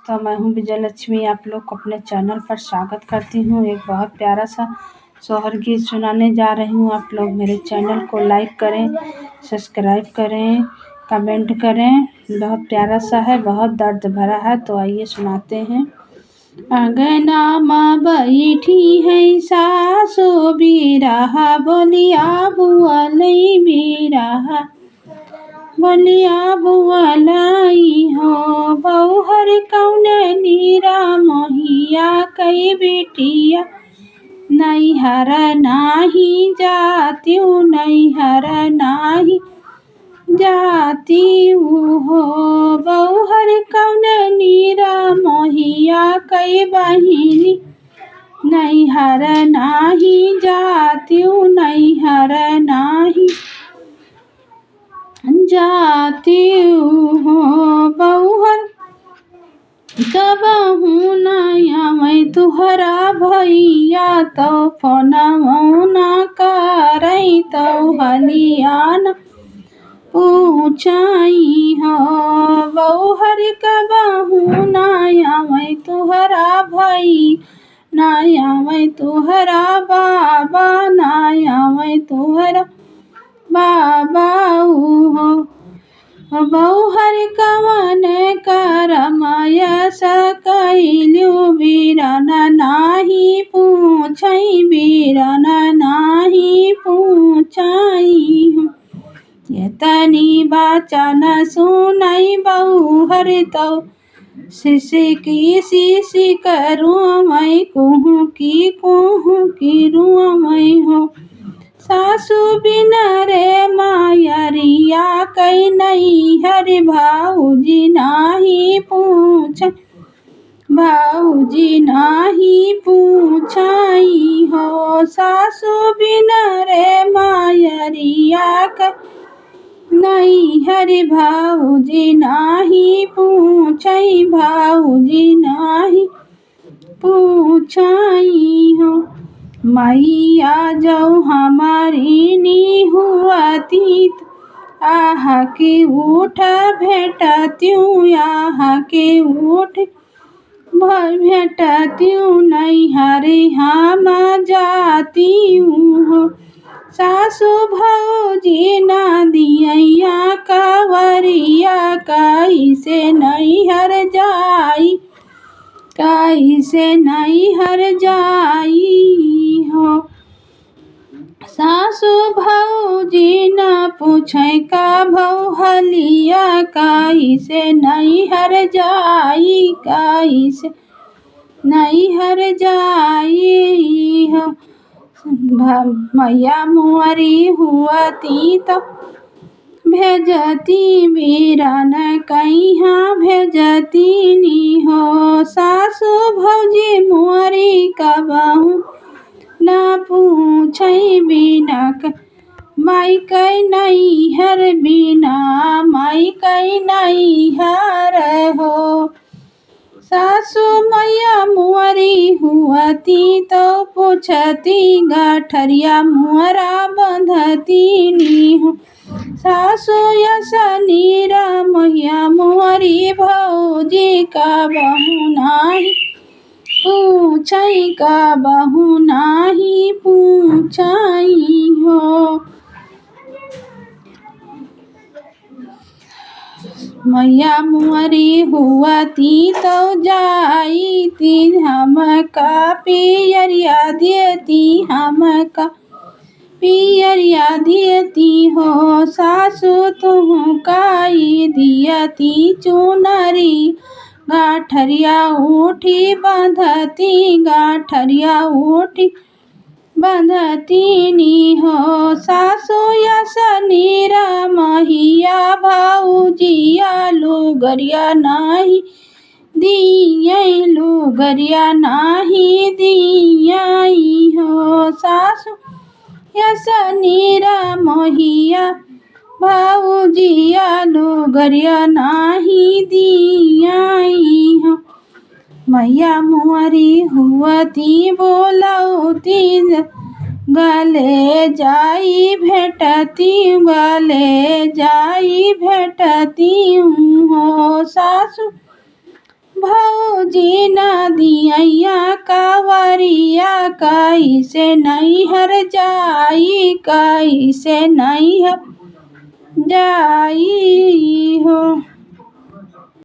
तो मैं हूँ विजय लक्ष्मी, आप लोग को अपने चैनल पर स्वागत करती हूँ। एक बहुत प्यारा सा सोहर गीत सुनाने जा रही हूँ। आप लोग मेरे चैनल को लाइक करें, सब्सक्राइब करें, कमेंट करें। बहुत प्यारा सा है, बहुत दर्द भरा है, तो आइए सुनाते हैं। अंगना में बैठी है सासो बिरहा, बोलिया बुआ लई बिरहा, बोलिया बुआ लाई हो। बौहर कौन नीरा मोहिया, कई बेटिया नैहर नाही जाती, नैहर नाही जाती हो। बौहर कौन नीरा मोहिया, कई बहिनी नैहर नाही जाती, नैहर नाही जाती हो। बौहर कबहू नया मैं तुहरा भैया, तो फोनवो न करई, तो हलियान पूछई हो। बौहर कबहू नया मैं तुहरा भई, नया मैं तुहरा बाबा, नया मैं तुहरा बाबा हो। बौहर कवन करमय सकैलु, बीरन नाही पूछई, बीरन नाही पूछई हो। एतनी बचन सुनई बौहर, तो सिसकी करूँ मैं, कहूँ की रूँ मैं हो। सासु बिन रे मायरिया, कई नैहर भाऊजी नाही पूछ, भाऊजी नाही पूछई हो। सासु बिन रे मायरिया, कई नैहर भाऊजी नाही पूछई, भाऊजी नाही पूछई हो। मैया जो हमारी नी हुआती, आह के उठ भेटत्यूँ, आह के उठ भेटत्यूँ, नैहर हम जातीयूँ हो। सासु भौजी न दियैया कवरिया, कैसे नैहर जाई, कैसे नैहर जाई हो। सासु भौजी न पूछै का भौहलिया, कैसे नैहर जाई, कैसे नैहर जाई हो। मैया मुअरी हुआती, तो भेजती बीरन कहिया भेजती नी हो। सासु भौजी मुअरी कबहू न पूछई, बिनक माई कई नैहर, बिना माई कई नैहर हो। सासु मैया मुअरी हुआती, तो पूछती गठरिया मुअरा बंधती नी हो। सासु यसनीरा मैया मुअरी भौजी, कबहू नाही पूछई, कबहू नाही पूछई हो। मैया मुअरी हुआती, तो जाईती हमका पियरिया देती, हमका पियरिया देती हो। सासु तुमकाई दियती चुनरी, गाठरिया उठी बंधती, गाठरिया उठी बंधती नी हो। सासु यसनीरा महिया भाऊजिया, लुगरिया नाही दियई, लुगरिया नाही दियई हो। सासु यसनीरा महिया भाऊजिया, लुगरिया नाही दियई हो। मैया मुअरी हुआती, बोलौती गले जाई भेटती, गले जाई भेटती हो। सासु भौ जीना दिया कावरिया कैसे नैहर जाई, कैसे नैहर जाई हो।